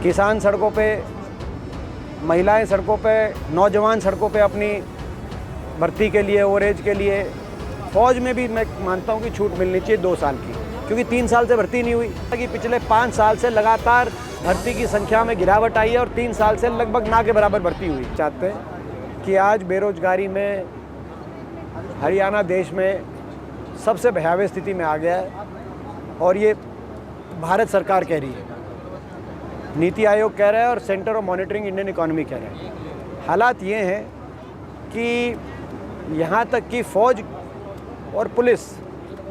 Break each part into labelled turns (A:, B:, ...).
A: किसान सड़कों पे, महिलाएं सड़कों पे, नौजवान सड़कों पे अपनी भर्ती के लिए, ओवरेज के लिए। फौज में भी मैं मानता हूँ कि छूट मिलनी चाहिए 2 साल की, क्योंकि 3 साल से भर्ती नहीं हुई। कि पिछले 5 साल से लगातार भर्ती की संख्या में गिरावट आई है और 3 साल से लगभग ना के बराबर भर्ती हुई। चाहते हैं कि आज बेरोजगारी में हरियाणा देश में सबसे भयावह स्थिति में आ गया है और ये भारत सरकार कह रही है, नीति आयोग कह रहा है और centre of monitoring Indian economy कह रहा है। हालात ये हैं कि यहाँ तक कि फौज और पुलिस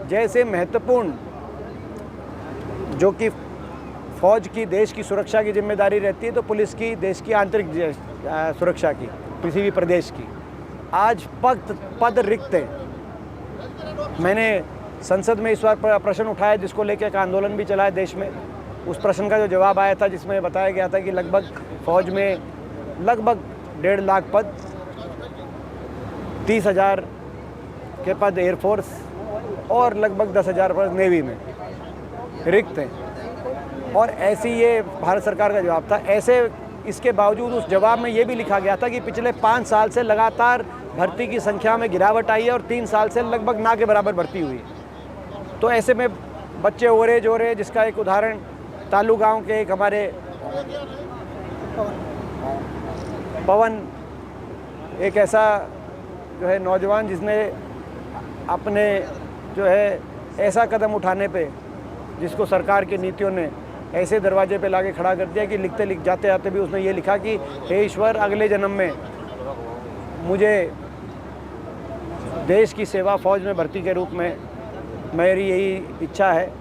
A: जैसे महत्वपूर्ण, जो कि फौज की देश की सुरक्षा की जिम्मेदारी रहती है तो पुलिस की देश की आंतरिक सुरक्षा की, किसी भी प्रदेश की, आज पद रिक्त है। मैंने संसद में इस बार प्रश्न उठाया जिसको लेकर एक आंदोलन भी चला है देश में। उस प्रश्न का जो जवाब आया था जिसमें बताया गया था कि लगभग फौज में लगभग 1.5 लाख पद, 30,000 के पद एयरफोर्स और लगभग 10,000 पद नेवी में रिक्त हैं। और ऐसी ये भारत सरकार का जवाब था। ऐसे इसके बावजूद उस जवाब में ये भी लिखा गया था कि पिछले 5 साल से लगातार भर्ती की संख्या में गिरावट आई है और 3 साल से लगभग ना के बराबर भर्ती हुई। तो ऐसे में बच्चे ओवरेज हो रहे हैं, जिसका एक उदाहरण तालू गांव के एक हमारे पवन, एक ऐसा जो है नौजवान जिसने अपने जो है ऐसा कदम उठाने पे, जिसको सरकार की नीतियों ने ऐसे दरवाजे पे लाके खड़ा कर दिया कि लिख जाते भी उसने ये लिखा कि हे ईश्वर, अगले जन्म में मुझे देश की सेवा फौज में भर्ती के रूप में, मेरी यही इच्छा है।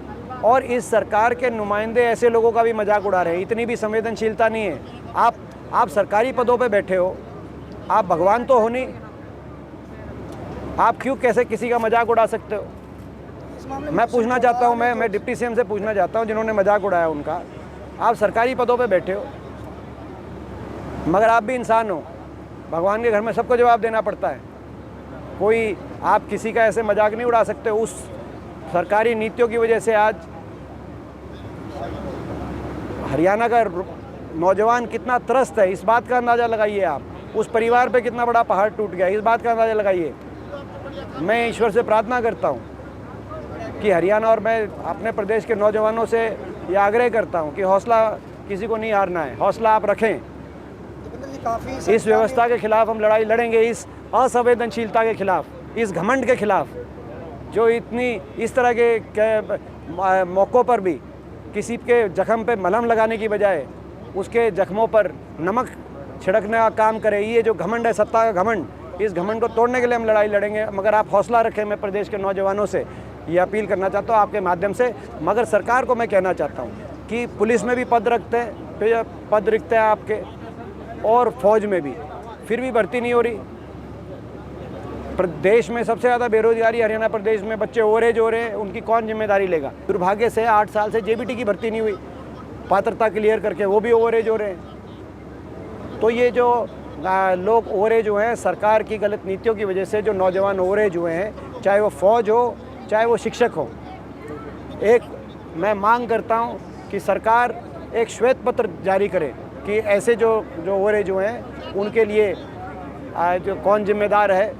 A: और इस सरकार के नुमाइंदे ऐसे लोगों का भी मजाक उड़ा रहे हैं। इतनी भी संवेदनशीलता नहीं है। आप सरकारी पदों पे बैठे हो, आप भगवान तो हो नहीं, आप क्यों कैसे किसी का मजाक उड़ा सकते हो? मैं पूछना चाहता हूँ, मैं डिप्टी सीएम से पूछना चाहता हूँ जिन्होंने मजाक उड़ाया उनका। आप सरकारी पदों पे बैठे हो, मगर आप भी इंसान हो। भगवान के घर में सबको जवाब देना पड़ता है। कोई आप किसी का ऐसे मजाक नहीं उड़ा सकते। उस सरकारी नीतियों की वजह से आज हरियाणा का नौजवान कितना त्रस्त है, इस बात का अंदाज़ा लगाइए आप। उस परिवार पे कितना बड़ा पहाड़ टूट गया, इस बात का अंदाज़ा लगाइए। मैं ईश्वर से प्रार्थना करता हूँ कि हरियाणा, और मैं अपने प्रदेश के नौजवानों से यह आग्रह करता हूँ कि हौसला किसी को नहीं हारना है, हौसला आप रखें। इस व्यवस्था के खिलाफ हम लड़ाई लड़ेंगे, इस असंवेदनशीलता के खिलाफ, इस घमंड के खिलाफ, जो इस तरह के मौक़ों पर भी किसी के जख्म पे मलहम लगाने की बजाय उसके जख्मों पर नमक छिड़कने का काम करे। ये जो घमंड है, सत्ता का घमंड, इस घमंड को तोड़ने के लिए हम लड़ाई लड़ेंगे। मगर आप हौसला रखें। मैं प्रदेश के नौजवानों से ये अपील करना चाहता हूँ आपके माध्यम से। मगर सरकार को मैं कहना चाहता हूँ कि पुलिस में भी पद रिक्त है आपके, और फौज में भी, फिर भी भर्ती नहीं हो रही। प्रदेश में सबसे ज़्यादा बेरोजगारी हरियाणा प्रदेश में, बच्चे ओवरेज हो रहे हैं, उनकी कौन जिम्मेदारी लेगा? दुर्भाग्य से 8 साल से जेबीटी की भर्ती नहीं हुई, पात्रता क्लियर करके वो भी ओवरेज हो रहे हैं। तो ये जो लोग ओवरेज हुए हैं सरकार की गलत नीतियों की वजह से, जो नौजवान ओवरेज हुए हैं, चाहे वो फौज हो चाहे वो शिक्षक हो, एक मैं मांग करता हूँ कि सरकार एक श्वेत पत्र जारी करे कि ऐसे जो ओवरेज हुए हैं उनके लिए जो कौन जिम्मेदार है,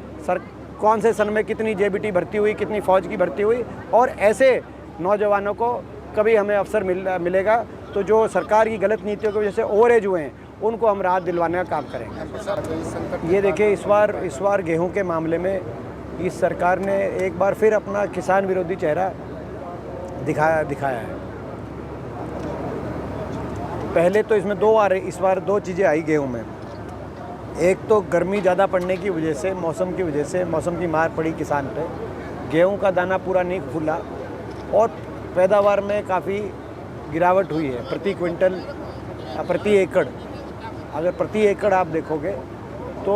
A: कौन से सन में कितनी जेबीटी भर्ती हुई, कितनी फौज की भर्ती हुई, और ऐसे नौजवानों को कभी हमें अवसर मिलेगा तो जो सरकार की गलत नीतियों की वजह से ओवरेज हुए हैं उनको हम राहत दिलवाने का काम करेंगे। ये देखिए, इस बार गेहूं के मामले में इस सरकार ने एक बार फिर अपना किसान विरोधी चेहरा दिखाया है। पहले तो इसमें इस बार दो चीज़ें आई गेहूं में। एक तो गर्मी ज़्यादा पड़ने की वजह से, मौसम की मार पड़ी किसान पे, गेहूं का दाना पूरा नहीं फूला और पैदावार में काफ़ी गिरावट हुई है। प्रति एकड़ आप देखोगे तो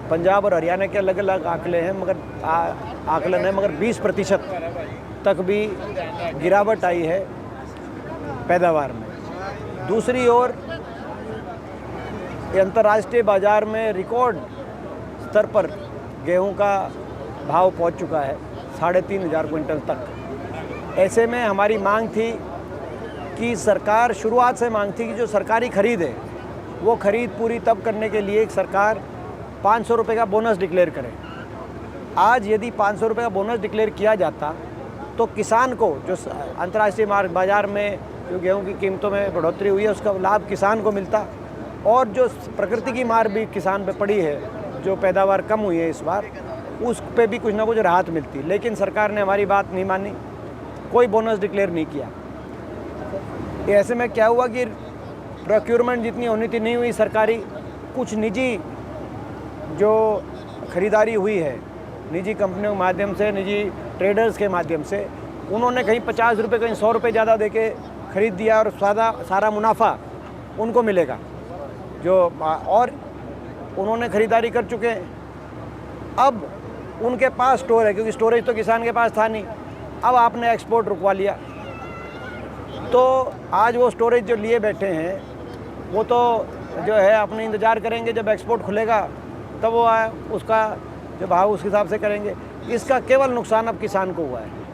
A: पंजाब और हरियाणा के अलग अलग आंकड़े हैं, मगर 20% तक भी गिरावट आई है पैदावार में। दूसरी ओर अंतर्राष्ट्रीय बाज़ार में रिकॉर्ड स्तर पर गेहूं का भाव पहुंच चुका है 3,500 क्विंटल तक। ऐसे में हमारी मांग थी कि सरकार शुरुआत से मांगती कि जो सरकारी खरीद है वो खरीद पूरी तब करने के लिए सरकार 500 रुपये का बोनस डिक्लेयर करे। आज यदि 500 रुपये का बोनस डिक्लेयर किया जाता तो किसान को, जो अंतर्राष्ट्रीय बाज़ार में जो गेहूं की कीमतों में बढ़ोतरी हुई है उसका लाभ किसान को मिलता, और जो प्रकृति की मार भी किसान पे पड़ी है, जो पैदावार कम हुई है इस बार, उस पे भी कुछ ना कुछ राहत मिलती। लेकिन सरकार ने हमारी बात नहीं मानी, कोई बोनस डिक्लेयर नहीं किया। ऐसे में क्या हुआ कि प्रोक्योरमेंट जितनी होनी थी नहीं हुई सरकारी, कुछ निजी जो खरीदारी हुई है निजी कंपनियों के माध्यम से, निजी ट्रेडर्स के माध्यम से, उन्होंने कहीं 50 रुपये कहीं 100 रुपये ज़्यादा देके खरीद दिया और सारा मुनाफा उनको मिलेगा जो, और उन्होंने ख़रीदारी कर चुके हैं। अब उनके पास स्टोर है, क्योंकि स्टोरेज तो किसान के पास था नहीं, अब आपने एक्सपोर्ट रुकवा लिया, तो आज वो स्टोरेज जो लिए बैठे हैं वो तो जो है अपने इंतज़ार करेंगे जब एक्सपोर्ट खुलेगा तब वो उसका जो भाव उस हिसाब से करेंगे। इसका केवल नुकसान अब किसान को हुआ है।